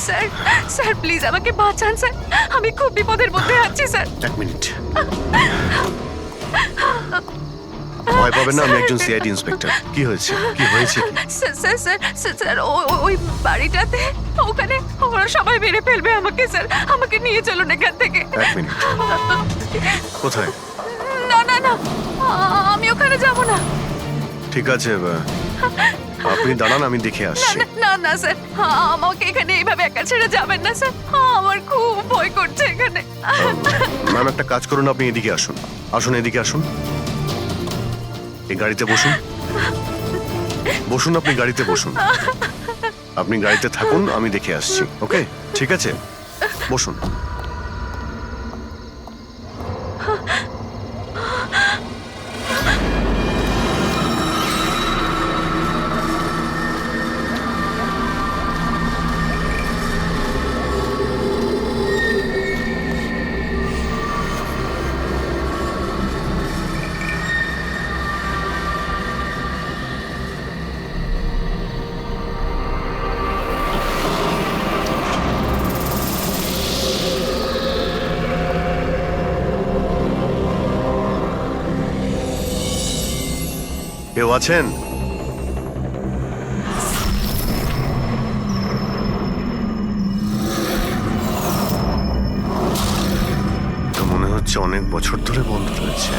Sir sir please আমাকে বাঁচান sir, আমি খুব বিপদের মধ্যে আছি স্যার। এক মিনিট, ভয় পাবেন না, আমি একজন সিআইডি ইন্সপেক্টর। কি হয়েছে, কি হয়েছে কি? Sir sir sir sir, sir ওই বাড়িটাতে ওখানে ওরা সবাই মেরে ফেলবে আমাকে স্যার, আমাকে নিয়ে চলুন এখান থেকে। এক মিনিট, কোথায়? না না না, আমি ওখানে যাব না। ঠিক আছে, আপনি দাঁড়ান, আমি দেখে না আসছি। না না না স্যার, আমাকে এখানে এইভাবে একা ছেড়ে যাবেন না স্যার, আমার খুব ভয় করছে এখানে। ম্যাম, একটা কাজ করুন, আপনি এদিকে আসুন, আসুন এদিকে আসুন, এই গাড়িতে বসুন, বসুন, আপনি গাড়িতে বসুন, আপনি গাড়িতে থাকুন, আমি দেখে আসছি। ওকে, ঠিক আছে, বসুন। কেউ আছেন? তো মনে হচ্ছে অনেক বছর ধরে বন্ধ রয়েছে।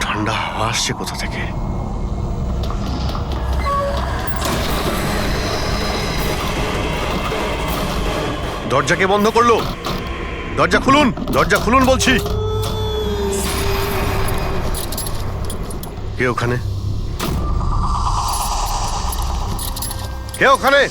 ঠান্ডা হাওয়া আসছে কোথা থেকে? দরজা কে বন্ধ করলো? দরজা খুলুন, দরজা খুলুন বলছি। কে ওখানে? কে ওখানে?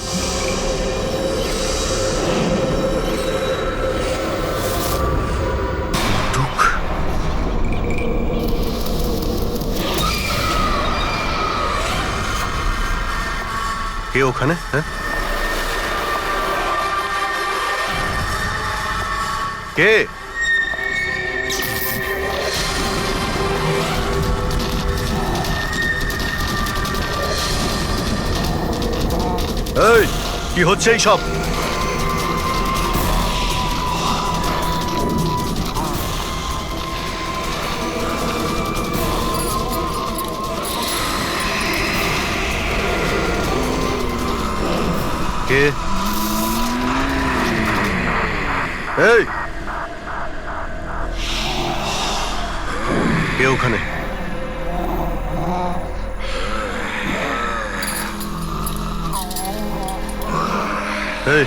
কে ওখানে? হ্যাঁ, কে? এই, কি হচ্ছে এই সব? কে? এই, কে ওখানে? এই,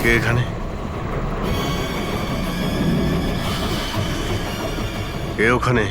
কে এখানে? কে ওখানে?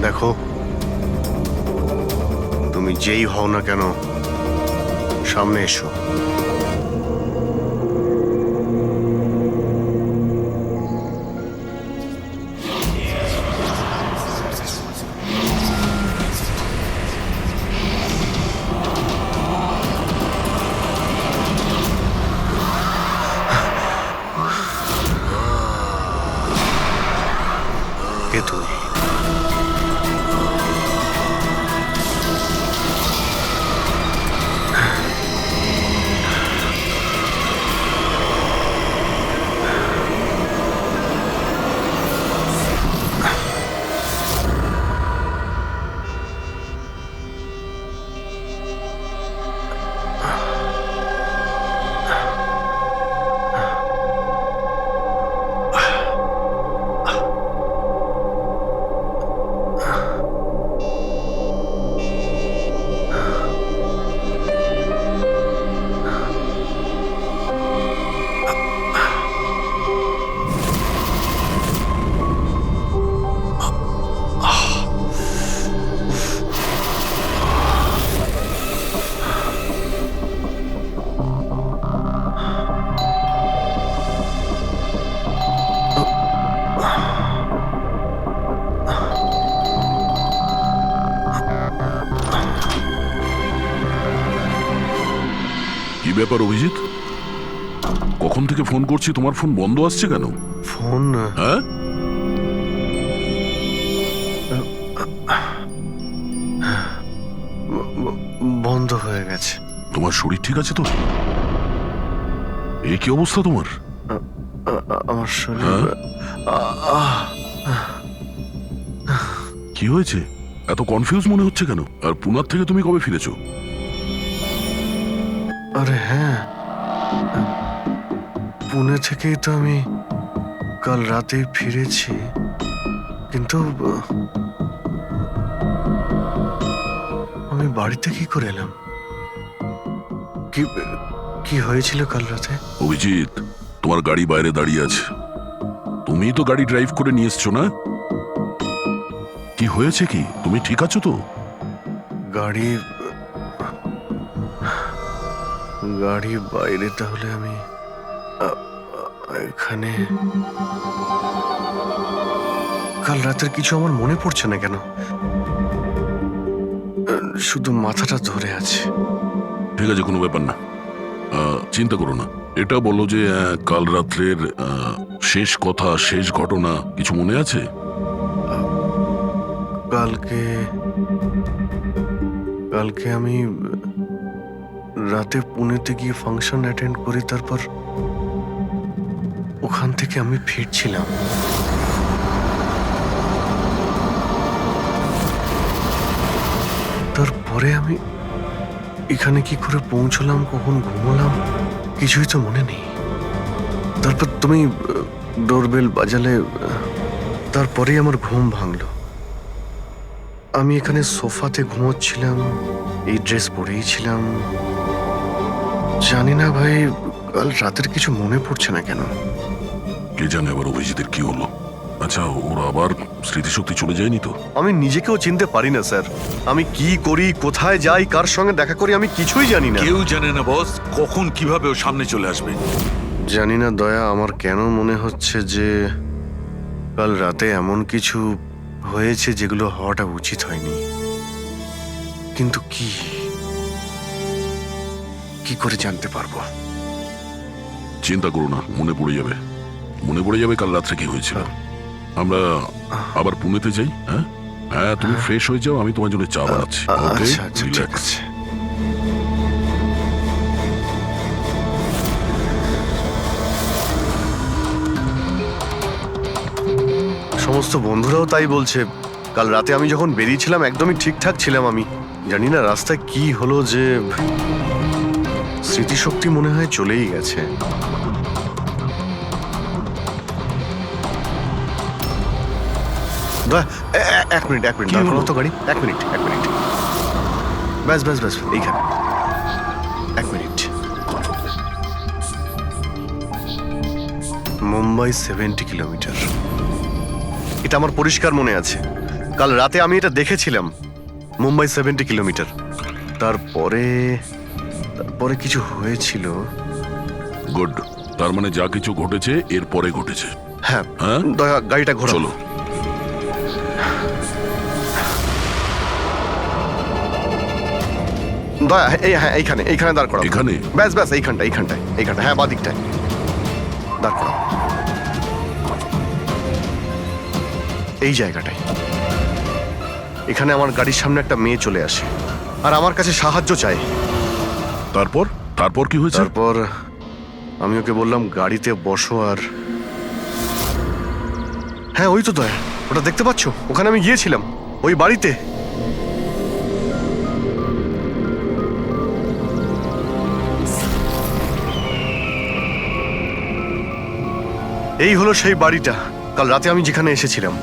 দেখো, তুমি যেই হও না কেন, সামনে এসো। ব্যাপার অভিজিৎ? কখন থেকে ফোন করছি, তোমার ফোন বন্ধ আসছে কেন? ফোন হ্যাঁ, বন্ধ হয়ে গেছে। তোমার শরীর ঠিক আছে তো? এই কি অবস্থা তোমার? আমার শরীর হ্যাঁ? কি হয়েছে? এত কনফিউজ মনে হচ্ছে কেন? আর পুনার থেকে তুমি কবে ফিরেছো? আরে হ্যাঁ, পুনে থেকেই তো আমি কাল রাতে ফিরেছি, কিন্তু আমি বাড়িতে কি করে এলাম? কি কি হয়েছিল কাল রাতে? অভিজিৎ, তোমার গাড়ি বাইরে দাঁড়িয়ে আছে, তুমিই তো গাড়ি ড্রাইভ করে নিয়ে এসছো না? কি হয়েছে কি? তুমি ঠিক আছো তো? গাড়ি গাড়ি বাইরে, তাহলে আমি এখানে কাল রাতের কিছু আমার মনে পড়ছে না কেন, শুধু মাথাটা ধরে আছে। ঠিক আছে, কোনো ব্যাপার না, চিন্তা করো না। এটা বলো যে কাল রাত্রের শেষ কথা, শেষ ঘটনা কিছু মনে আছে? কালকে কালকে আমি রাতে পুনেতে গিয়ে ফাংশন অ্যাটেন্ড করি, তারপর ওখান থেকে আমি ফিরছিলাম। তারপরে আমি এখানে কি করে পৌঁছলাম, কখন ঘুমোলাম, কিছুই তো মনে নেই। তারপর তুমি ডোরবেল বাজালে, তারপরেই আমার ঘুম ভাঙলো। আমি এখানে সোফাতে ঘুমোচ্ছিলাম, এই ড্রেস পরেই ছিলাম। জানি না ভাই, কাল রাতের কিছু মনে পড়ছে না কেন। কে জানে আবার অভিজিতের কি হলো। আচ্ছা, ওরা আবার স্মৃতিশক্তি চলে যায়নি তো? আমি নিজেকেও চিনতে পারি না স্যার। আমি কি করি, কোথায় যাই, কার সঙ্গে দেখা করি, আমি কিছুই জানি না। কেউ জানে না বস, কখন কিভাবে ও সামনে চলে আসবে। জানি না দয়া, আমার কেন মনে হচ্ছে যে কাল রাতে এমন কিছু হয়েছে যেগুলো হওয়াটা উচিত হয়নি। কিন্তু কি কি করে জানতে পারবো? চিন্তা করো না, মনে পড়ে যাবে, মনে পড়ে যাবে কাল রাত্রে কি হয়েছিল। আমরা আবার পুনেতে যাই। হ্যাঁ হ্যাঁ, তুমি ফ্রেশ হয়ে যাও, আমি তোমার জন্য চা বানাচ্ছি। ওকে, আচ্ছা আচ্ছা, ঠিক রিল্যাক্স। আছে। সমস্ত বন্ধুরাও তাই বলছে। কাল রাতে আমি যখন বেরিয়েছিলাম একদমই ঠিকঠাক ছিলাম। আমি জানি না রাস্তায় কি হলো, যে স্মৃতিশক্তি মনে হয় চলেই গেছে। এক মিনিট দাঁড় করাও তো গাড়ি। এক মিনিট ব্যাস এইখানে। এক মিনিট। মুম্বাই 70 কিলোমিটার, এটা আমার পরিষ্কার মনে আছে। কাল রাতে আমি এটা দেখেছিলাম, মুম্বাই 70 কিলোমিটার। তারপরে কিছু হয়েছিল। গুড, তার মানে যা কিছু ঘটেছে এরপরে ঘটেছে। হ্যাঁ, হ্যাঁ? দয়া গাড়িটা ঘোরাও। চলো। দয়া, হ্যাঁ এইখানে দাঁড় করাও। এখানে? ব্যাস এইখানটায়, হ্যাঁ বাদিকটায় দাঁড় করাও। এই জায়গাটায়। এখানে আমার গাড়ির সামনে একটা মেয়ে চলে আসে আর আমার কাছে সাহায্য চায়। তারপর কি হয়েছে? তারপর আমি ওকে বললাম গাড়িতে বসো, আর হ্যাঁ ওই তো দয়া, ওটা দেখতে পাচ্ছ? ওখানে আমি গিয়েছিলাম, ওই বাড়িতে। এই হলো সেই বাড়িটা, কাল রাতে আমি যেখানে এসেছিলাম।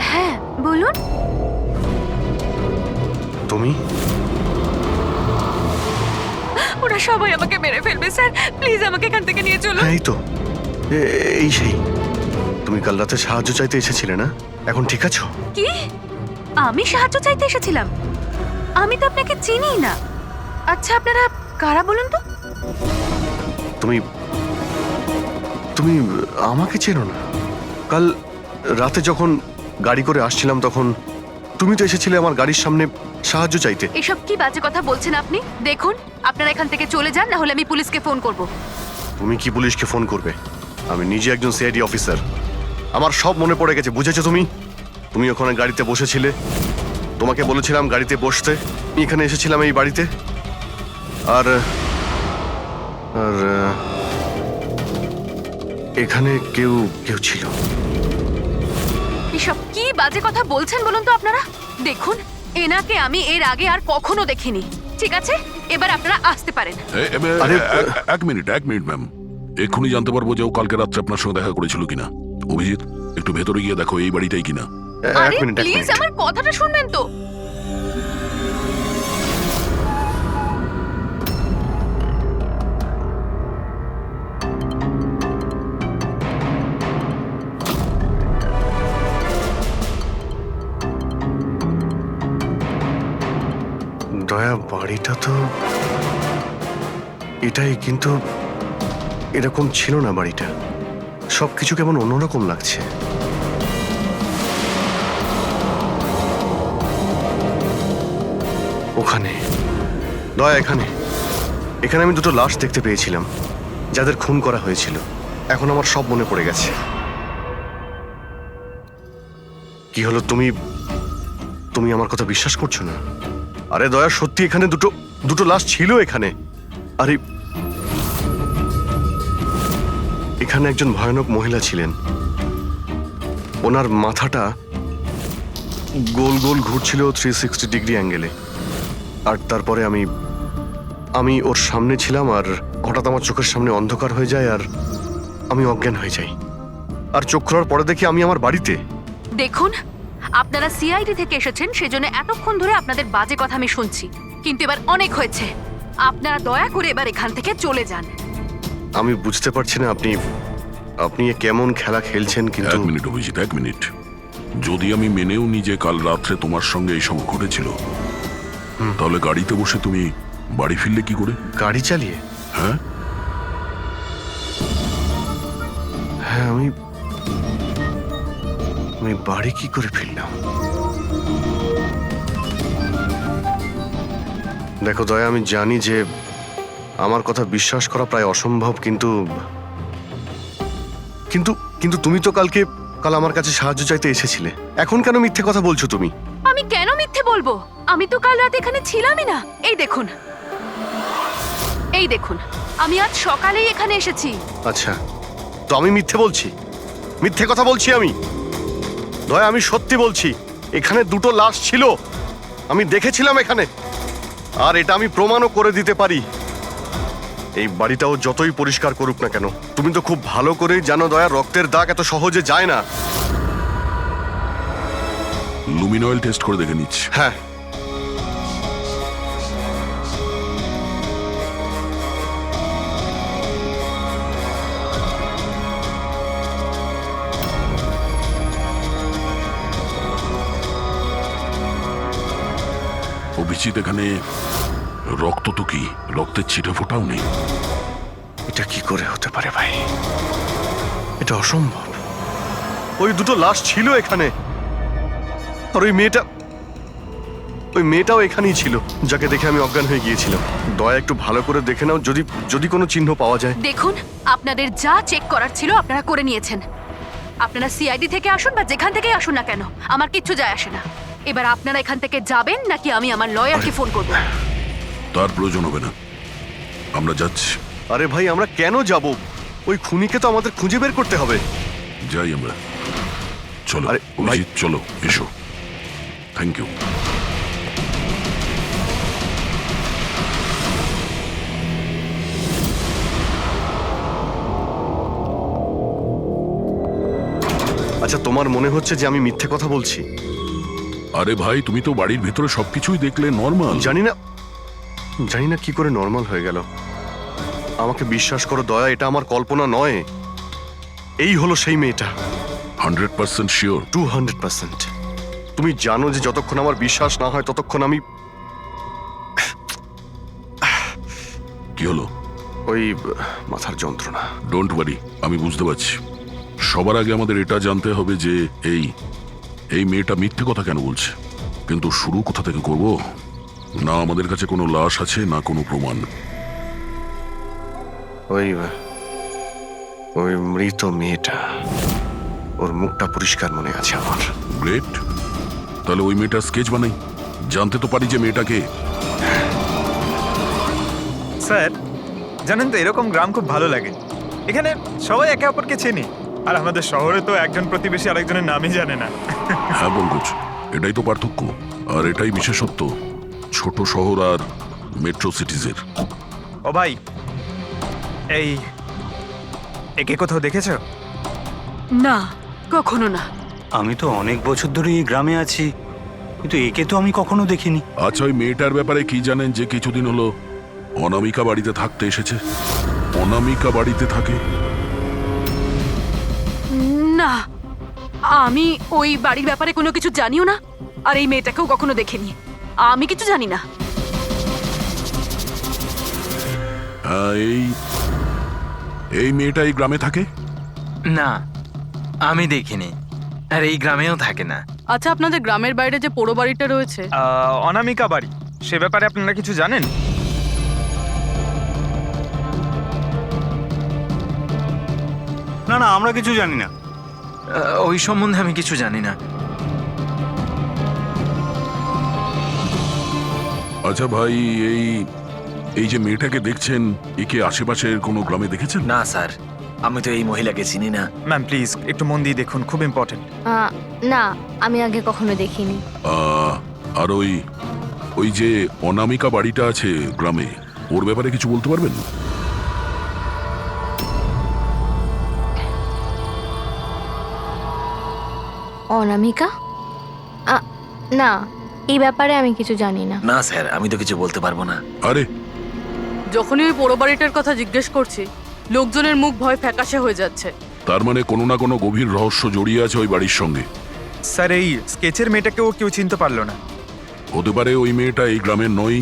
হ্যাঁ বলুন। তুমি? ওরা সবাই আমাকে মেরে ফেলবে স্যার, প্লিজ আমাকে এখান থেকে নিয়ে চলুন। হ্যাঁ এই তো, এই সেই। তুমি কাল রাতে সাহায্য চাইতে এসেছিলে না? এখন ঠিক আছো? কি? আমি সাহায্য চাইতে এসেছিলাম? আমি তো আপনাকে চিনি না। আচ্ছা আপনারা কারা বলুন তো? তুমি তুমি আমাকে চেনো না? কাল রাতে যখন গাড়ি করে আসছিলাম তখন তুমি তো এসেছিলে আমার গাড়ির সামনে সাহায্য চাইতে। এসব কি বাজে কথা বলছেন আপনি? দেখুন, আপনারা এখান থেকে চলে যান, না হলে আমি পুলিশকে ফোন করব। তুমি কি পুলিশকে ফোন করবে? আমি নিজে একজন সিআইডি অফিসার, আমার সব মনে পড়ে গেছে। বুঝেছো তুমি? তুমি ওখানে গাড়িতে বসেছিলে, তোমাকে বলেছিলাম গাড়িতে বসতে, আমি এখানে এসেছিলাম এই বাড়িতে। আর আর এখানে কেউ কেউ ছিল। এসব কি বাজে কথা বলছেন বলুন তো আপনারা? দেখুন, এনাকে আমি এর আগে আর কখনো দেখিনি। ঠিক আছে, এবার আপনারা আসতে পারেন। আরে এক মিনিট ম্যাম, এক্ষুনি জানতে পারবো যে ও কালকে রাত্রে আপনার সঙ্গে দেখা করেছিল কিনা। অভিজিৎ, একটু ভেতরে গিয়ে দেখো এই বাড়িটাই কিনা। আরে এক মিনিট প্লিজ আমার কথাটা শুনবেন তো। দয়া, বাড়িটা তো এটাই, কিন্তু এরকম ছিল না বাড়িটা। সবকিছু কেমন অন্যরকম লাগছে। ওখানে দয়া, এখানে এখানে আমি দুটো লাশ দেখতে পেয়েছিলাম, যাদের খুন করা হয়েছিল। এখন আমার সব মনে পড়ে গেছে। কি হলো, তুমি তুমি আমার কথা বিশ্বাস করছো না? আরে দয়া, সত্যি এখানে দুটো লাশ ছিল এখানে। আরে এখানে একজন ভয়ানক মহিলা ছিলেন, ওনার মাথাটা গোল গোল ঘুরছিল 360 ডিগ্রি অ্যাঙ্গেলে। আর তারপরে আমি ওর সামনে ছিলাম, আর হঠাৎ আমার চোখের সামনে অন্ধকার হয়ে যায়, আর আমি অজ্ঞান হয়ে যাই। আর চোখ খোলার পরে দেখি আমি আমার বাড়িতে। দেখুন, আপনারা সিআইডি থেকে এসেছেন, সেজন্য এতক্ষণ ধরে আপনাদের বাজে কথা আমি শুনছি, কিন্তু এবার অনেক হয়েছে। আপনারা দয়া করে এবার এখান থেকে চলে যান। আমি বুঝতে পারছি না আপনি এ কেমন খেলা খেলছেন, কিন্তু এক মিনিট অভিজিৎ, এক মিনিট। যদি আমি মেনেও নি যে কাল রাত্রে তোমার সঙ্গে এইসব ঘটেছিল, তাহলে গাড়িতে বসে তুমি বাড়ি ফিরলে কি করে? গাড়ি চালিয়ে? হ্যাঁ, হ্যাঁ, আমি বাড়ি কি করে ফিরলাম? দেখো দয়া, আমি জানি যে আমার কথা বিশ্বাস করা প্রায় অসম্ভব, কিন্তু কিন্তু কিন্তু তুমি তো কাল আমার কাছে সাহায্য চাইতে এসেছিলে। এখন কেন মিথ্যে কথা বলছো তুমি? আমি কেন মিথ্যে বলবো? আমি তো কাল রাতে এখানে ছিলামই না। এই দেখুন, আমি আজ সকালেই এখানে এসেছি। আচ্ছা, তো আমি মিথ্যে বলছি? মিথ্যে কথা বলছি আমি? দয়া, আমি সত্যি বলছি, এখানে দুটো লাশ ছিল, আমি দেখেছিলাম এখানে। আর এটা আমি প্রমাণও করে দিতে পারি। এই বাড়িটাও যতই পরিষ্কার করুক না কেন, তুমি তো খুব ভালো করেই জানো দয়া, রক্তের দাগ এত সহজে যায় না। লুমিনয়েল টেস্ট করে দেখে নিচ্ছি। হ্যাঁ, অভিজিৎ, এখানে রক্ত তো কি, রক্তের ছিটে ফোটাও নেই। এটা কি করে হতে পারে ভাই? এটা অসম্ভব। ওই দুটো লাশ ছিল এখানে, আর ওই মেয়েটাও এখানেই ছিল, যাকে দেখে আমি অজ্ঞান হয়ে গিয়েছিলাম। দয়া, একটু ভালো করে দেখে নাও, যদি কোনো চিহ্ন পাওয়া যায়। দেখুন, আপনাদের যা চেক করার ছিল আপনারা করে নিয়েছেন। আপনারা সিআইডি থেকে আসুন বা যেখান থেকে আসুন না কেন, আমার কিচ্ছু যায় আসে না। এবার আপনারা এখান থেকে যাবেন, নাকি আমি আমার লয়ারকে ফোন করব? তার প্রয়োজন হবে না, আমরা যাচ্ছি। আরে ভাই, আমরা কেন যাব? ওই খুনিকে তো আমাদের খুঁজে বের করতে হবে। যাই আমরা, চলো। আরে, ভাই। অভিজিৎ, চলো, এসো। Thank you. আচ্ছা, তোমার মনে হচ্ছে যে আমি মিথ্যে কথা বলছি? আরে ভাই, তুমি তো বাড়ির ভেতরে সবকিছুই দেখলে, নর্মাল। জানি না কি করে নর্মাল হয়ে গেল। আমাকে বিশ্বাস করো দয়া, এটা আমার কল্পনা নয়। এই হলো সেই মেয়েটা। 100% শিওর? 200%। তুমি জানো যে যতক্ষণ আমার বিশ্বাস না হয় ততক্ষণ কি হলো? ওই মাথার যন্ত্রণা। ডোন্ট ওয়ারি, আমি বুঝতে পারছি। সবার আগে আমাদের এটা জানতে হবে যে এই মেয়েটা মিথ্যে কথা কেন বলছে। কিন্তু শুরু কোথা থেকে করব? না আমাদের কাছে কোনো লাশ আছে, না কোনো প্রমাণ। ওই ওই মৃত মেয়েটা, ওর মুখটা পরিষ্কার মনে আছে আমার। গ্রেট, তাহলে ওই মেয়েটার স্কেচ বানাই, জানতে তো পারি যে মেয়েটাকে। স্যার জানেন তো, এরকম গ্রাম খুব ভালো লাগে। এখানে সবাই একে অপরকে চেনে, আর আমাদের শহরে তো একজন প্রতিবেশী আরেকজনের নামই জানে না। হ্যাঁ পঙ্কজ, এটাই তো পার্থক্য, আর এটাই বিশেষত্ব ছোট শহর আর মেট্রো সিটিজের। ও ভাই, একে কোথাও দেখেছো? না, কখনো না। আমি তো অনেক বছর ধরে এই গ্রামে আছি, কিন্তু একে তো আমি কখনো দেখিনি। আচ্ছা, ওই মেয়েটার ব্যাপারে কি জানেন যে কিছুদিন হলো অনামিকা বাড়িতে থাকতে এসেছে? অনামিকা বাড়িতে থাকে? না, আমি ওই বাড়ির ব্যাপারে কোনো কিছু জানিও না, আর এই মেয়েটাকেও কখনো দেখিনি। আমি কিছু জানি না। হ্যাঁ, এই মেয়েটা এই গ্রামে থাকে? না, আমি দেখিনি, আর এই গ্রামেও থাকে না। আচ্ছা, আপনাদের গ্রামের বাইরে যে পোড়ো বাড়িটা রয়েছে, অনামিকা বাড়ি, সে ব্যাপারে আপনারা কিছু জানেন? না না, আমরা কিছু জানি না। ওই সম্বন্ধে আমি কিছু জানি না। আচ্ছা ভাই, এই যে মেয়েটাকে দেখছেন, একে আশেপাশের কোনো গ্রামে দেখেছেন? না স্যার, আমি তো এই মহিলাকে চিনি না। ম্যাম প্লিজ একটু মন দিয়ে দেখুন, খুব ইম্পর্টেন্ট। না, আমি আগে কখনো দেখিনি। আর ওই যে অনামিকা বাড়িটা আছে গ্রামে, ওর ব্যাপারে কিছু বলতে পারবেন? অনামিকা? না, এই ব্যাপারে আমি কিছু জানি না। না স্যার, আমি তো কিছু বলতে পারবো না। আরে যখনই ওই পোড়ো বাড়িটার কথা জিজ্ঞেস করছি, লোকজনের মুখ ভয় ফ্যাকাশে হয়ে যাচ্ছে। তার মানে কোনো না কোনো গভীর রহস্য জড়িয়ে আছে ওই বাড়ির সঙ্গে। স্যার, এই স্কেচের মেয়েটাকেও কেউ চিনতে পারলো না। হতে পারে ওই মেয়েটা এই গ্রামের নয়।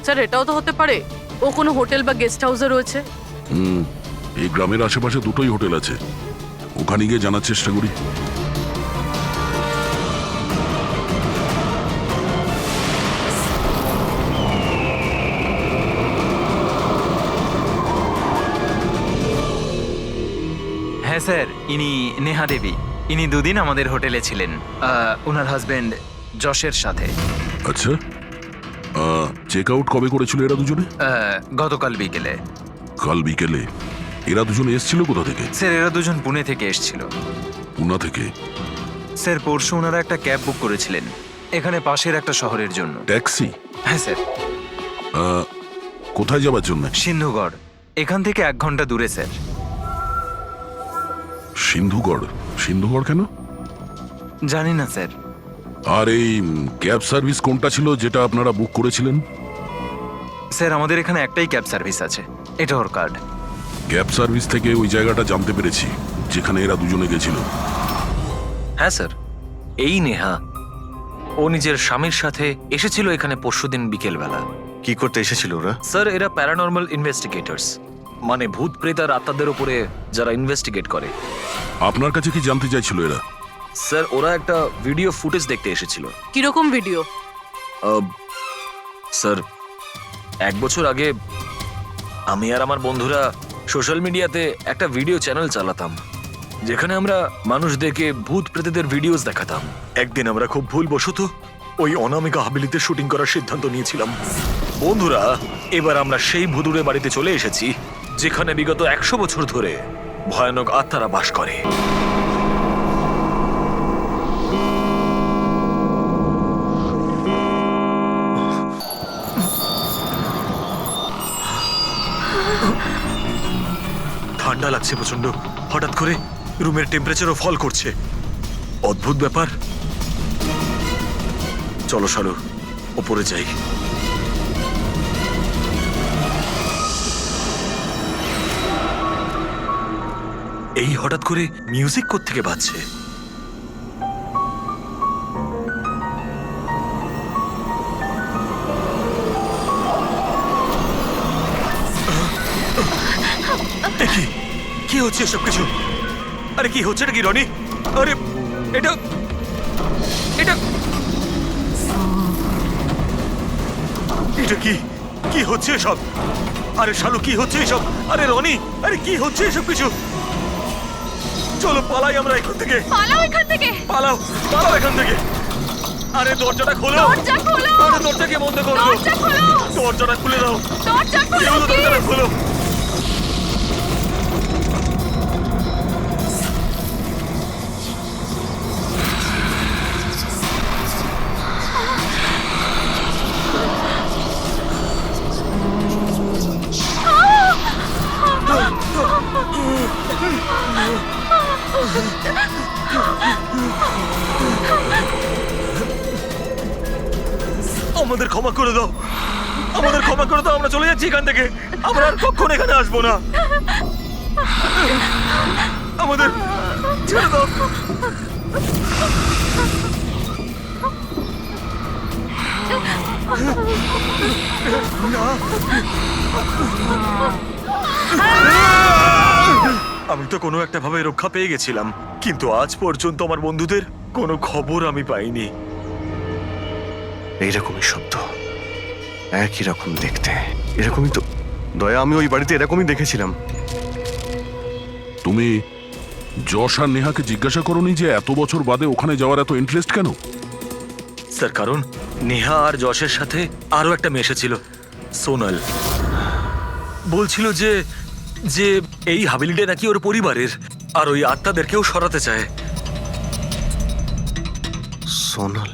স্যার, এটাও তো হতে পারে ও কোনো হোটেল বা গেস্ট হাউসে রয়েছে। এই গ্রামের আশেপাশে দুটোই হোটেল আছে, ওখানে গিয়ে জানার চেষ্টা করি। হ্যাঁ স্যার, ইনি নেহা দেবী। ইনি দুদিন আমাদের হোটেলে ছিলেন, ওনার হাজবেন্ড যশের সাথে। আচ্ছা, চেক আউট কবে করেছিল এরা দুজনে? গতকাল বিকেলে। কাল বিকেলে? এরা দুজনে এসেছিল কোথা থেকে? স্যার, এরা দুজন পুনে থেকে এসেছিল। পুনা থেকে? স্যার, পরশু ওনারা একটা ক্যাব বুক করেছিলেন এখানে পাশের একটা শহরের জন্য। ট্যাক্সি? হ্যাঁ স্যার। কোথায় যাবার জন্য? সিন্ধুগড়, এখান থেকে 1 ঘন্টা দূরে স্যার। সিন্ধুগড়? সিন্ধুগড় কেন? জানি না স্যার। আর এই ক্যাব সার্ভিস কোনটা ছিল যেটা আপনারা বুক করেছিলেন? স্যার, আমাদের এখানে একটাই ক্যাব সার্ভিস আছে, এটা ওর কার্ড। ক্যাব সার্ভিস থেকে ওই জায়গাটা জানতে পেরেছি যেখানে এরা দুজনে গেছিল। হ্যাঁ স্যার, এই নেহা ও নিজের স্বামীর সাথে এসেছিল এখানে পরশুদিন বিকেলবেলা। কি করতে এসেছিল ওরা? স্যার, এরা প্যারানর্মাল ইনভেস্টিগেটরস, মানে ভূত প্রেত আর আত্মাদের উপরে যারা ইনভেস্টিগেট করে। আপনার কাছে কি জানতে চাইছিল এরা? স্যার, ওরা একটা ভিডিও ফুটেজ দেখতে এসেছিল। কিরকম ভিডিও? স্যার, 1 বছর আগে আমি আর আমার বন্ধুরা সোশ্যাল মিডিয়াতে একটা ভিডিও চ্যানেল চালাতাম, যেখানে আমরা মানুষদেরকে ভূত প্রেতদের ভিডিওস দেখাতাম। একদিন আমরা খুব ভুলবশত ওই অনামিকা হাবিলিতে শুটিং করার সিদ্ধান্ত নিয়েছিলাম। বন্ধুরা, এবার আমরা সেই ভুতুড়ে বাড়িতে চলে এসেছি যেখানে বিগত 100 বছর ধরে ভয়ানক আত্মারা বাস করে। ঠান্ডা লাগছে প্রচন্ড, হঠাৎ করে রুমের টেম্পারেচারও ফল করছে। অদ্ভুত ব্যাপার। চলো শালু, ওপরে যাই। এই হঠাৎ করে মিউজিক কোত্থেকে বাজছে? কি হচ্ছে সব কিছু? আরে কি হচ্ছে নাকি রনি? আরে এটা এটা এটা কি কি হচ্ছে সব? আরে শালু কি হচ্ছে এসব? আরে রনি, আরে কি হচ্ছে এসব কিছু? চলো পালাই আমরা এখান থেকে। পালাও এখান থেকে। পালাও পালাও এখান থেকে। আরে দরজাটা খোলো। দরজা খোলো। আরে দরজাকে বন্ধ করো। দরজা খোলো। দরজাটা খুলে দাও। দরজা কি খোলো, হলো? দরজাটা please। খোলো। আমাদের ক্ষমা করে দাও, আমাদের ক্ষমা করে দাও। আমরা চলে যাচ্ছি এখান থেকে। আমরা আর কখনো এখানে আসবো না। আমাদের ছেড়ে দাও। আমি তো কোনো একটা ভাবে রক্ষা পেয়ে গেছিলাম, কিন্তু আজ পর্যন্ত আমার বন্ধুদের কোনো খবর আমি পাইনি। এইরকমই শব্দ, একই রকম দেখতে, এরকমই তো। দয়া, আমি ওই বাড়িতে এরকমই দেখেছিলাম। তুমি যশ আর নেহাকে জিজ্ঞাসা করোনি যে এত বছর বাদে ওখানে যাওয়ার এত ইন্টারেস্ট কেন? স্যার, কারণ নেহা আর যশের সাথে আরো একটা মেয়ে এসেছিল, সোনাল। বলছিল যে যে এই হাবিলিটা নাকি ওর পরিবারের, আর ওই আত্মাদেরকেও সরাতে চায়। সোনাল?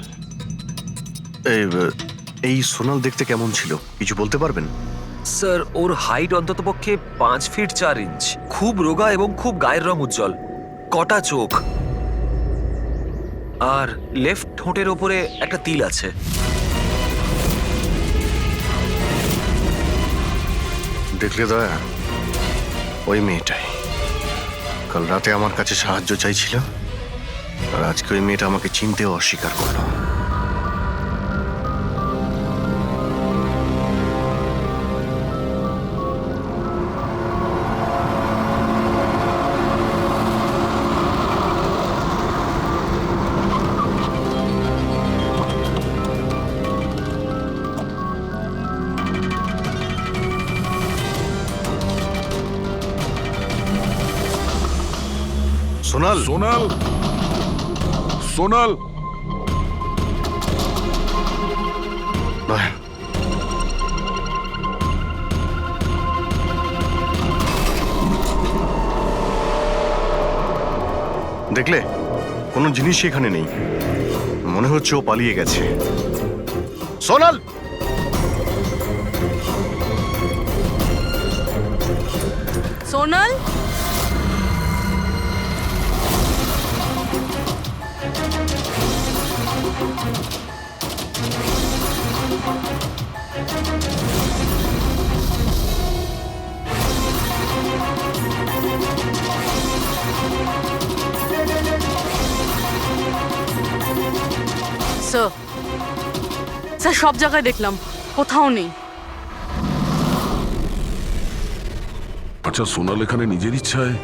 এই সোনাল দেখতে কেমন ছিল, কিছু বলতে পারবেন? স্যার, ওর হাইট অন্ততপক্ষে 5 ফিট 4 ইঞ্চ, খুব রোগা এবং খুব গায়ের রং উজ্জ্বল, কটা চোখ, আর লেফট ঠোঁটের ওপরে একটা তিল আছে। দেখলে দয়া, ওই মেয়েটাই কাল রাতে আমার কাছে সাহায্য চাইছিল, আর আজকে ওই মেয়েটা আমাকে চিনতেও অস্বীকার করলো। সোনাল, সোনাল, সোনাল, দয়া, দেখলে কোনো জিনিসই এখানে নেই, মনে হচ্ছে ও পালিয়ে গেছে। সোনাল! সোনাল, স্যার সব জায়গায় দেখলাম, কোথাও নেই। আচ্ছা, সোনাল এখানে নিজের ইচ্ছায়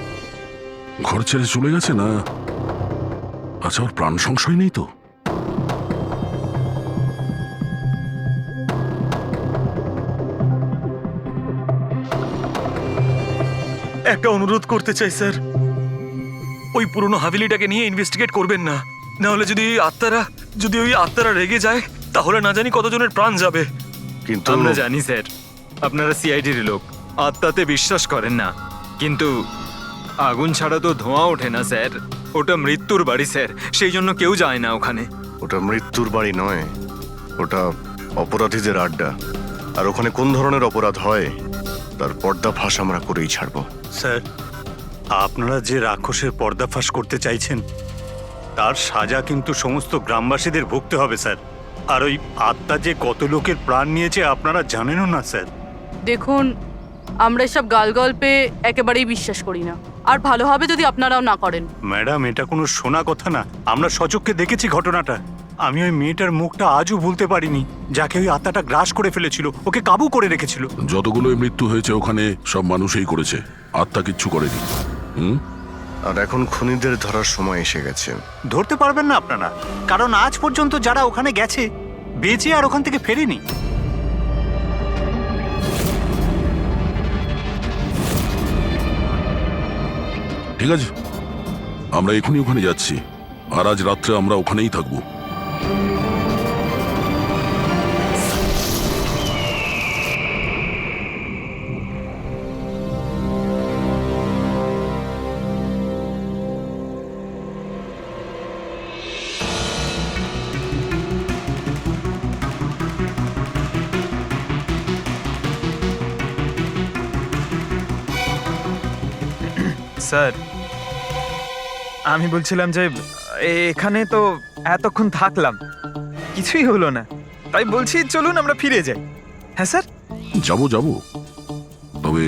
ঘর ছেড়ে চলে গেছে না? আচ্ছা, ওর প্রাণ সংশয় নেই তো? একটা অনুরোধ করতে চাই স্যার, ওই পুরনো হাভেলিটাকে নিয়ে ইনভেস্টিগেট করবেন না। না হলে যদি ওই আত্মারা রেগে যায়, তাহলে না জানি কতজনের প্রাণ যাবে। কিন্তু আমরা জানি স্যার, আপনারা সিআইডির লোক, আত্মাতে বিশ্বাস করেন না, কিন্তু আগুন ছাড়া তো ধোঁয়া ওঠে না স্যার। ওটা মৃত্যুর বাড়ি স্যার, সেই জন্য কেউ যায় না ওখানে। ওটা মৃত্যুর বাড়ি নয়, ওটা অপরাধীদের আড্ডা। আর ওখানে কোন ধরনের অপরাধ হয় তার পর্দাফাঁস আমরা করেই ছাড়বো। স্যার, আপনারা যে রাক্ষসের পর্দাফাঁস করতে চাইছেন তার সাজা কিন্তু সমস্ত গ্রামবাসীদের ভুগতে হবে স্যার। আর ওই আত্মা যে কত লোকের প্রাণ নিয়েছে আপনারা জানেনও না স্যার। দেখুন, আমরা এসব গালগল্পে একেবারেই বিশ্বাস করি না, আর ভালো হবে যদি আপনারাও না করেন। ম্যাডাম, এটা কোনো শোনা কথা না, আমরা সচক্ষে দেখেছি ঘটনাটা। আমি ওই মেয়েটার মুখটা আজও ভুলতে পারিনি, যাকে ওই আত্মাটা গ্রাস করে ফেলেছিল, ওকে কাবু করে রেখেছিল। যতগুলো মৃত্যু হয়েছে ওখানে সব মানুষই করেছে, আত্মা কিচ্ছু করেনি। আর এখন খুনিদের ধরার সময় এসে গেছে। ধরতে পারবেন না আপনারা, কারণ আজ পর্যন্ত যারা ওখানে গেছে বেঁচে আর ওখান থেকে ফেরেনি। ঠিক আছে, আমরা এখনই ওখানে যাচ্ছি, আর আজ রাত্রে আমরা ওখানেই থাকবো। স্যার, আমি বলছিলাম যে এখানে তো এতক্ষণ থাকলাম, কিছুই হলো না, তাই বলছি চলুন আমরা ফিরে যাই। হ্যাঁ স্যার। যাবো যাবো, তবে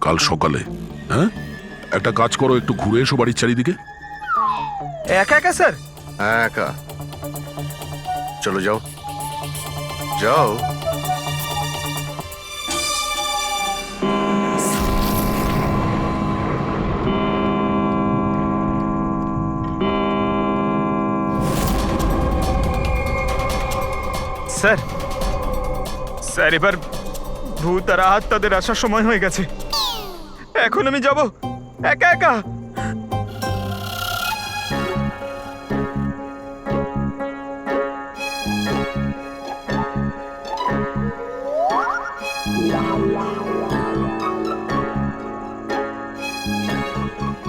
কাল সকালে। হ্যাঁ, একটা কাজ করো, একটু ঘুরে এসো বাড়ির চারিদিকে। একা একা স্যার? হ্যাঁ, একা। চলো যাও যাও। স্যার, স্যার এবার ভূত আর আত্মাদের আসার সময় হয়ে গেছে, এখন আমি যাব একা একা।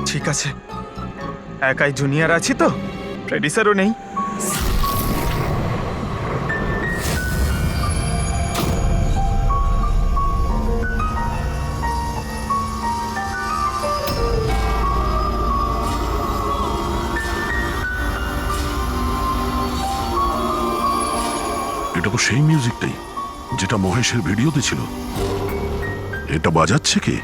ঠিক আছে, একাই জুনিয়র আছি তো, ফ্রেডি স্যারও নেই। এটা তো সেই মিউজিকটাই যেটা মহেশের ভিডিওতে ছিল। এটা বাজাচ্ছে কে?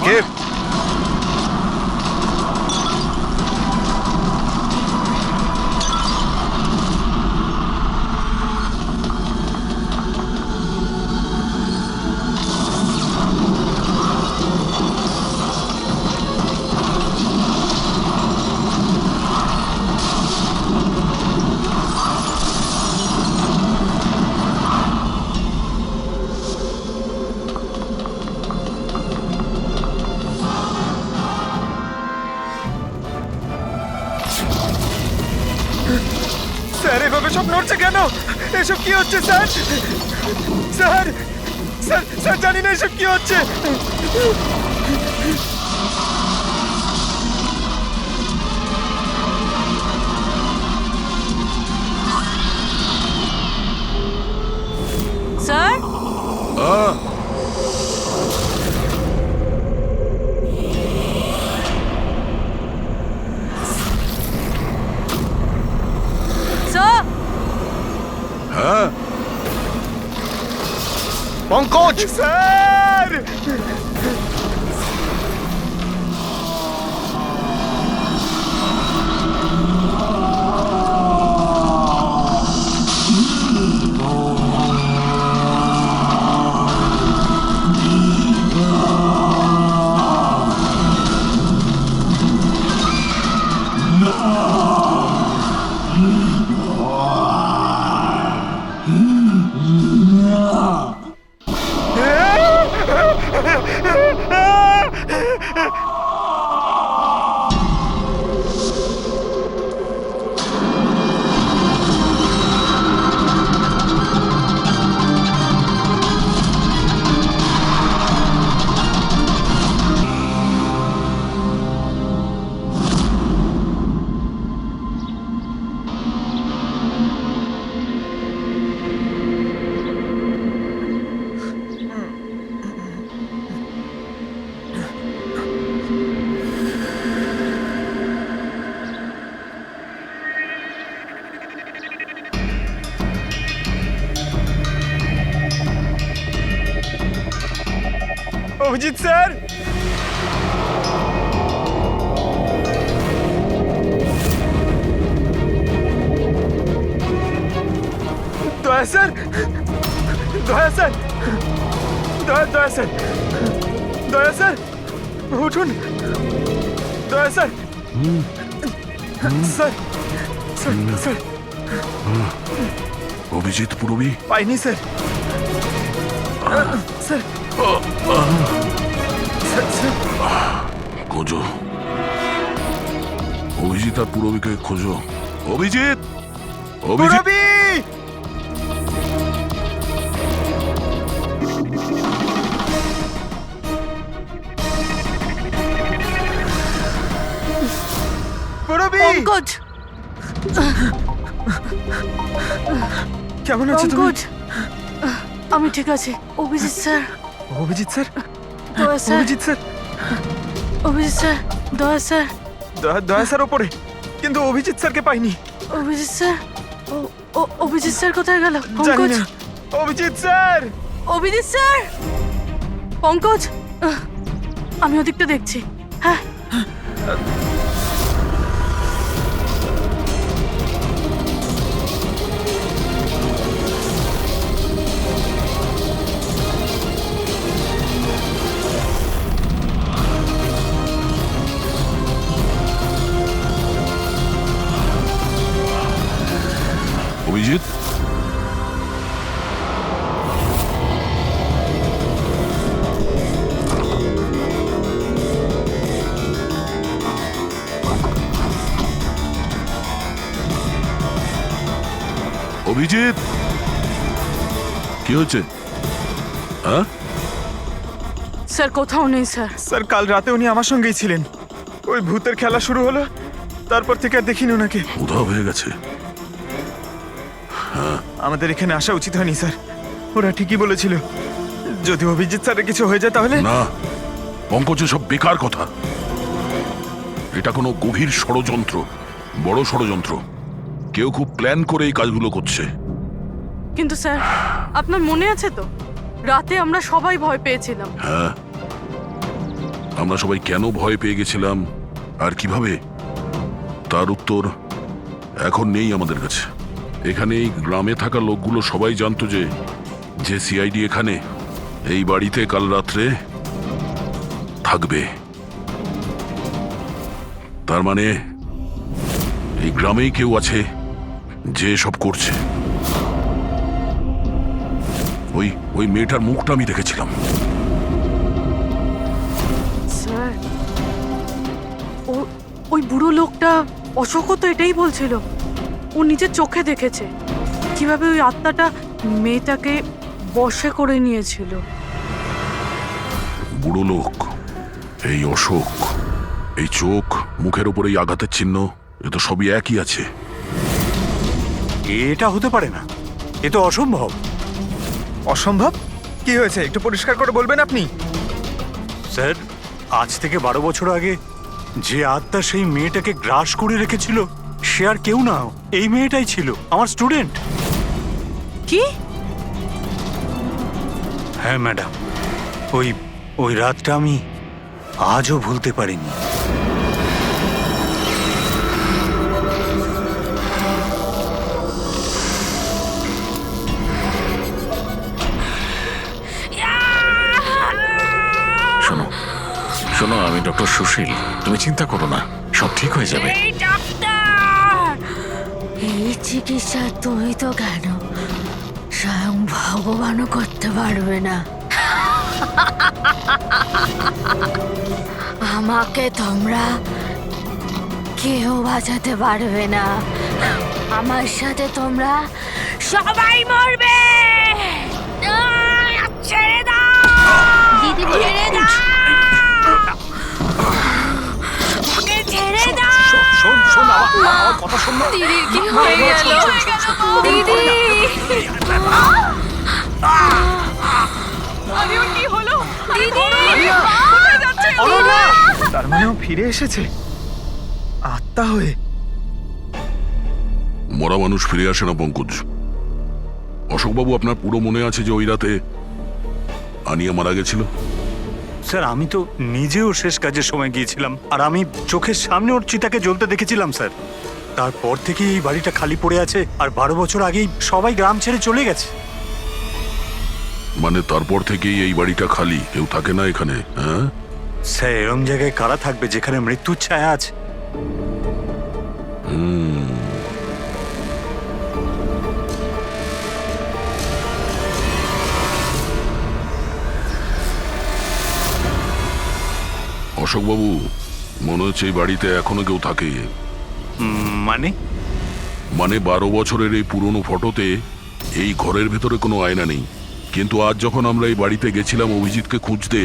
কে? স্যার এভাবে সব নড়ছে কেন? এসব কি হচ্ছে স্যার? স্যার স্যার স্যার জানি না এসব কি হচ্ছে। স্যার, স্যার, হ্যাঁ, পঙ্কজ! স্যার অভিজিৎ স্যার, দয়া স্যার, দয়া স্যার, দয়া স্যার, দয়া স্যার, উঠুন, দয়া sir, sir, sir, sir, Abhijit Purabi, পাইনি স্যার, স্যার, স্যার, স্যার, খোঁজো। অভিজিৎ আর পুরবীকে খোঁজো। অভিজিৎ, অভিজিৎ, পুরবী! পুরবী! পঙ্কজ, কেমন আছো তুমি? পঙ্কজ, আমি ঠিক আছি। অভিজিৎ স্যার, অভিজিৎ স্যার, দয়া sir, Abhijit sir, Abhijit sir, দয়া স্যার, দয়া স্যার ওপরে, কিন্তু অভিজিৎ স্যারকে পাইনি। অভিজিৎ স্যার, অভিজিৎ স্যার কোথায় গেল? জানি পঙ্কজ, না। অভিজিৎ স্যার! অভিজিৎ স্যার, পঙ্কজ, আমি ওদিকটা দেখছি। হ্যাঁ, অভিজিৎ, অভিজিৎ, কি হচ্ছে? হ্যাঁ, স্যার কোথাও নেই স্যার। স্যার, কাল রাতে উনি আমার সঙ্গেই ছিলেন। ওই ভূতের খেলা শুরু হলো, তারপর থেকে আর দেখিনি ওনাকে। উধাও হয়ে গেছে। আমাদের এখানে আসা উচিত হয়নি স্যার। ওরা ঠিকই বলেছিল, যদি অভিজিৎ স্যারের কিছু হয়ে যায় তাহলে। না, পঙ্কজ, সব বেকার কথা। এটা কোনো গভীর ষড়যন্ত্র, বড় ষড়যন্ত্র। কেউ খুব প্ল্যান করে এই কাজগুলো করছে। কিন্তু স্যার, আপনার মনে আছে তো, রাতে আমরা সবাই ভয় পেয়েছিলাম। হ্যাঁ, আমরা সবাই কেন ভয় পেয়ে গেছিলাম আর কিভাবে, তার উত্তর এখন নেই আমাদের কাছে। এখানে এই গ্রামে থাকা লোকগুলো সবাই জানতো যে সিআইডি এখানে এই বাড়িতে কাল রাত্রে থাকবে। তার মানে এই গ্রামেই কেউ আছে যে সব করছে। ওই মেয়েটার মুখটা আমি দেখেছিলাম। স্যার, ওই বুড়ো লোকটা অশোকও তো এটাই বলছিল। ও নিজের চোখে দেখেছে কিভাবে ওই আত্মাটা মেয়েটাকে বশে করে নিয়েছিল। বুড়ো লোক, এই অশোক, এই চোখ, মুখের উপর এই আঘাতের চিহ্ন, এ তো সবই একই আছে। এটা হতে পারে না, এ তো অসম্ভব। অসম্ভব? কি হয়েছে একটু পরিষ্কার করে বলবেন আপনি? স্যার, আজ থেকে 12 বছর আগে যে আত্মা সেই মেয়েটাকে গ্রাস করে রেখেছিল, সে আর কেউ না, এই মেয়েটাই ছিল, আমার স্টুডেন্ট। কি? হ্যাঁ ম্যাডাম, ওই রাতটা আমি আজও ভুলতে পারিনি। শোনো, আমি ডক্টর সুশীল। তুমি চিন্তা করো না, সব ঠিক হয়ে যাবে। এই ডাক্তার, এই চিকিৎসা তুমি তো কেন, স্বয়ং ভগবানও করতে পারবে না। আমাকে তোমরা কেউ বাঁচাতে পারবে না। আমার সাথে তোমরা সবাই মরবে। ছেড়ে দাও দিদি, ছেড়ে দাও, ওকে ছেড়ে দাও। দিদির কি হয়ে গেল? দিদি, কি হলো? দিদি, তার মানে ও ফিরে এসেছে আত্মা হয়ে। মরা মানুষ ফিরে আসে না পঙ্কজ। অশোকবাবু, আপনার পুরো মনে আছে যে ওই রাতে আনিয়া মারা গেছিল? স্যার আমি তো নিজেও শেষ কাজের সময় গিয়েছিলাম, আর আমি চোখের সামনে ওর চিতাকে জ্বলতে দেখেছিলাম স্যার। তারপর থেকে এই বাড়িটা খালি পড়ে আছে, আর 12 বছর আগেই সবাই গ্রাম ছেড়ে চলে গেছে। মানে তারপর থেকেই এই বাড়িটা খালি, কেউ থাকে না এখানে? হ্যাঁ স্যার, এরম জায়গায় কারা থাকবে যেখানে মৃত্যুর ছায়া আছে? অশোকবাবু, মনে হচ্ছে এই বাড়িতে এখনো কেউ থাকে। মানে? মানে 12 বছরের এই পুরনো ফটোতে এই ঘরের ভেতরে কোনো আয়না নেই, কিন্তু আজ যখন আমরা এই বাড়িতে গেছিলাম অভিজিৎকে খুঁজতে,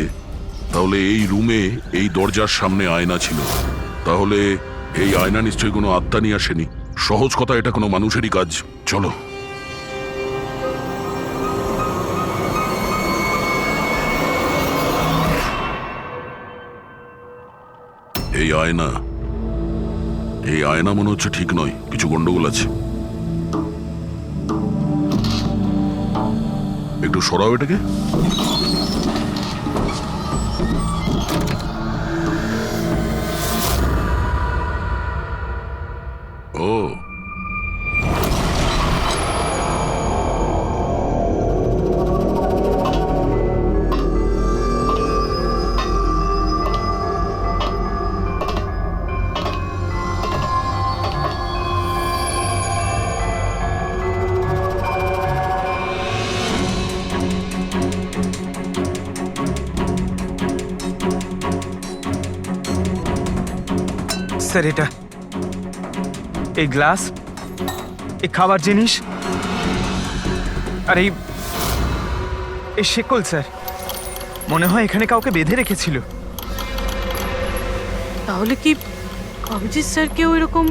তাহলে এই রুমে এই দরজার সামনে আয়না ছিল। তাহলে এই আয়না নিশ্চয়ই কোনো আত্মা নিয়ে আসেনি। সহজ কথা, এটা কোনো মানুষেরই কাজ। চলো। এই আয়না, এই আয়না মনে হচ্ছে ঠিক নয়, কিছু গন্ডগোল আছে। একটু সরাও এটাকে। ও, স্যার এটা, এই গ্লাস, এই খাবার জিনিস, আর এই শেকল স্যার, মনে হয় এখানে কাউকে বেঁধে রেখেছিল। তাহলে কি অভিজিৎ স্যার কেউ এরকম?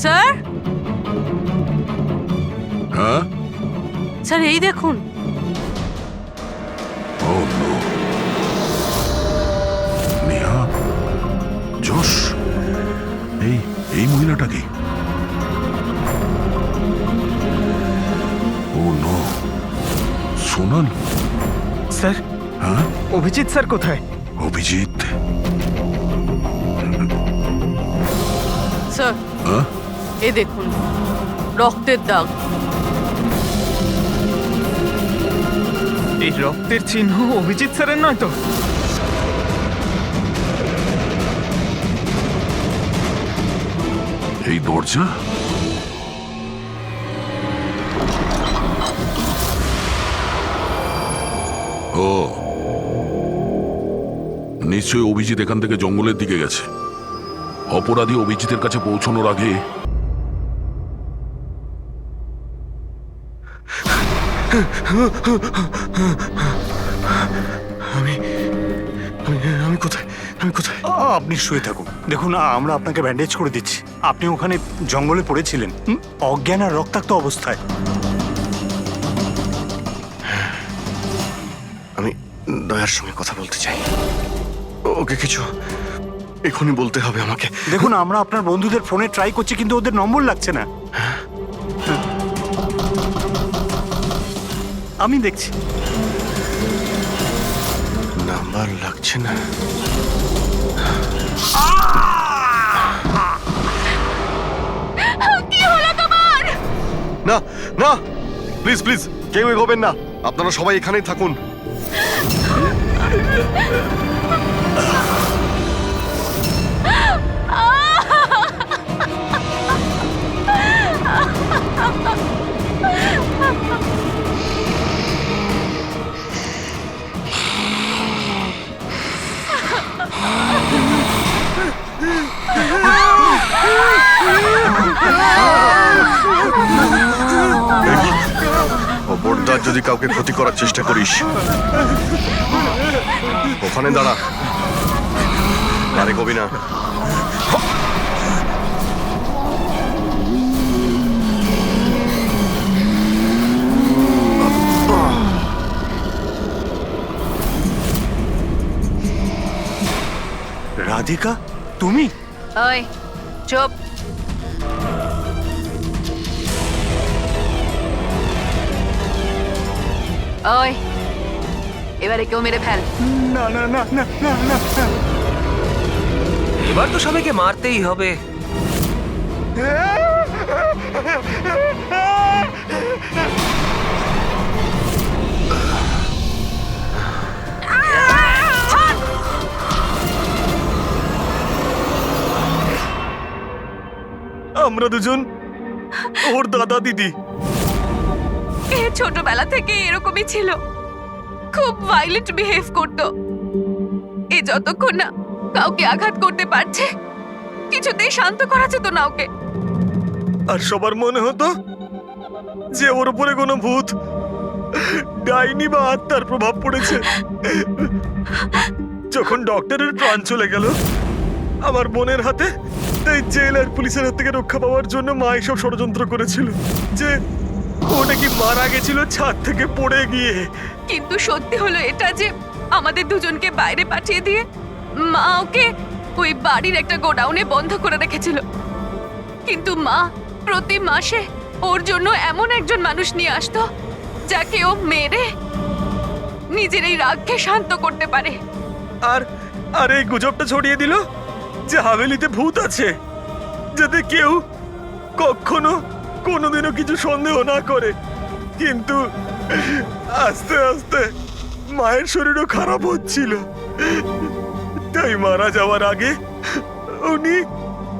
স্যার, হ্যাঁ, স্যার এই দেখুন। ও নো, নেহা, যশ, এই মহিলাটাকে? ও নো, সোনাল। স্যার, হ্যাঁ, অভিজিৎ স্যার কোথায়? অভিজিৎ? স্যার হ্যাঁ, এই দেখুন, রক্তের দাগ। এই রক্তের চিহ্ন অভিজিৎ স্যারের নয় তো? এই দরজা? ও, নিশ্চয়ই অভিজিৎ এখান থেকে জঙ্গলের দিকে গেছে। অপরাধী অভিজিতের কাছে পৌঁছানোর আগে আমি কোথায়? আমি কোথায়? আপনি শুয়ে থাকুন, দেখুন আমরা আপনাকে ব্যান্ডেজ করে দিচ্ছি। আপনি ওখানে জঙ্গলে পড়েছিলেন অজ্ঞান আর রক্তাক্ত অবস্থায়। আমি দয়ার সঙ্গে কথা বলতে চাই। ওকে কিছু এখনই বলতে হবে আমাকে। দেখুন আমরা আপনার বন্ধুদের ফোনে ট্রাই করছি, কিন্তু ওদের নম্বর লাগছে না। আমি দেখছি। নাম্বার লাগছে না? কি হলো তোমার? না না, প্লিজ প্লিজ কেউ এগোবেন না। আপনারা সবাই এখানেই থাকুন। খবরদার যদি কাউকে ক্ষতি করার চেষ্টা করিস, ওখানে দাঁড়া, আরে কবি না। রাধিকা, তুমি? ওই চুপ। ওই এবারে কেউ মেরে ফেল। না না না না না না না। এবার তো সবাইকে মারতেই হবে। আমরা দুজন ওর দাদা দিদি। এ ছোটবেলা থেকে এরকমই ছিল, খুব ভাইলেন্ট বিহেভ করতো। এ যতক্ষণ না কাউকে আঘাত করতে পারছে কিছুতেই শান্ত করা যেত না ওকে। আর সবার মনে হতো যে ওর উপরে কোনো ভূত, ডাইনি বা আত্মার প্রভাব পড়েছে। যখন ডক্টরের প্রাণ চলে গেল আমার বোনের হাতে, তাই জেল আর পুলিশের হাত থেকে রক্ষা পাওয়ার জন্য মা এসব ষড়যন্ত্র করেছিল যে ও নাকি মারা গেছিল ছাদ থেকে পড়ে গিয়ে। কিন্তু সত্যি হলো এটা যে আমাদের দুজনকে বাইরে পাঠিয়ে দিয়ে মা ওকে ওই বাড়ির একটা গোডাউনে বন্ধ করে রেখেছিল। কিন্তু মা প্রতি মাসে ওর জন্য এমন একজন মানুষ নিয়ে আসতো যাকে ও মেরে নিজের এই রাগকে শান্ত করতে পারে। আর আর এই গুজবটা ছড়িয়ে দিল যে হাভেলিতে ভূত আছে, যাতে কেউ কখনো কোনোদিনও কিছু সন্দেহ না করে। কিন্তু আস্তে আস্তে মায়ের শরীরও খারাপ হচ্ছিল, তাই মারা যাওয়ার আগে উনি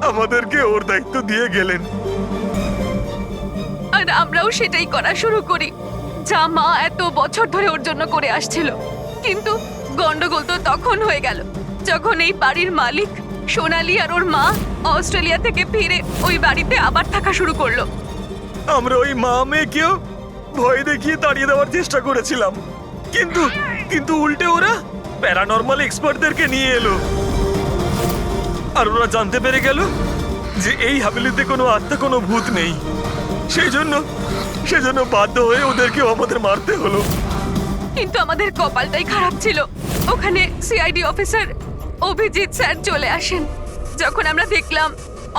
আমাদেরকে ওর দায়িত্ব দিয়ে গেলেন। আর আমরাও সেটাই করা শুরু করি যা মা এত বছর ধরে ওর জন্য করে আসছিল। কিন্তু গন্ডগোল তো তখন হয়ে গেল যখন এই বাড়ির মালিক সোনালি আর ওর মা অস্ট্রেলিয়া থেকে ফিরে ওই বাড়িতে আবার থাকা শুরু করলো। আমরা ওই মা মেয়েকেও ভয় দেখিয়ে তাড়িয়ে দেওয়ার চেষ্টা করেছিলাম, কিন্তু কিন্তু উল্টে ওরা প্যারানর্মাল এক্সপার্টদেরকে নিয়ে এলো। আর ওরা জানতে পেরে গেল যে এই হাভেলিতে কোনো আত্মা, কোনো ভূত নেই। সেজন্য বাধ্য হয়ে ওদেরকেও আমাদের মারতে হলো। কিন্তু আমাদের কপালটাই খারাপ ছিল, ওখানে সিআইডি অফিসার অভিজিৎ স্যার চলে আসেন। যখন আমরা দেখলাম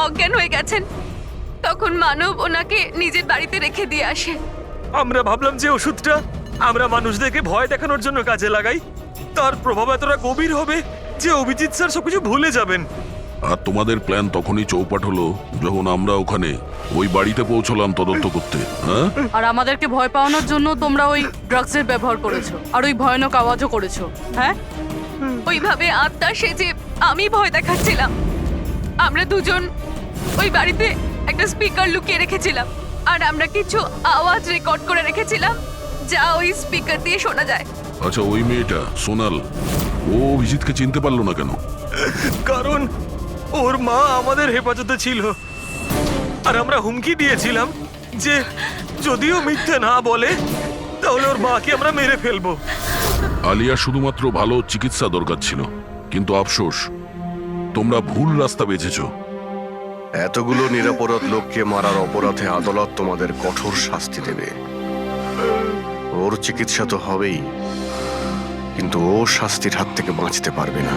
অজ্ঞান হয়ে গেছেন, তখন মানব ওনাকে নিজের বাড়িতে রেখে দিয়ে আসে। আমরা ভাবলাম যে ওষুধটা আমরা মানুষদেরকে ভয় দেখানোর জন্য কাজে লাগাই, তার প্রভাব এতটা গভীর হবে যে অভিজিৎ স্যার সবকিছু ভুলে যাবেন। আর তোমাদের প্ল্যান তখনই চৌপাট হলো যখন আমরা ওখানে ওই বাড়িতে পৌঁছলাম তদন্ত করতে। হ্যাঁ, আর আমাদেরকে ভয় পাওয়ানোর জন্য তোমরা ওই ড্রাগসের ব্যবহার করেছো আর ওই ভয়ানক আওয়াজও করেছো। হ্যাঁ, ওইভাবে আত্মা সেজে আমি ভয় দেখাচ্ছিলাম। আমরা দুজন ওই বাড়িতে একটা স্পিকার লুকিয়ে রেখেছিলাম, আর আমরা কিছু আওয়াজ রেকর্ড করে রেখেছিলাম যা ওই স্পিকার দিয়ে শোনা যায়। আচ্ছা, ওই মেয়েটা সোনাল, ও অভিজিৎকে চিনতে পারলো না কেন? কারণ ওর মা আমাদের হেফাজতে ছিল, আর আমরা হুমকি দিয়েছিলাম যে যদিও মিথ্যে না বলে তাহলে ওর মাকে আমরা মেরে ফেলবো। আলিয়া শুধুমাত্র ভালো চিকিৎসা দরকার ছিল, কিন্তু আফসোস তোমরা ভুল রাস্তা বেছেছো। এতগুলো নিরাপরাধ লোককে মারার অপরাধে আদালত তোমাদের কঠোর শাস্তি দেবে। ওর চিকিৎসা তো হবেই, কিন্তু ও শাস্তির হাত থেকে বাঁচতে পারবে না।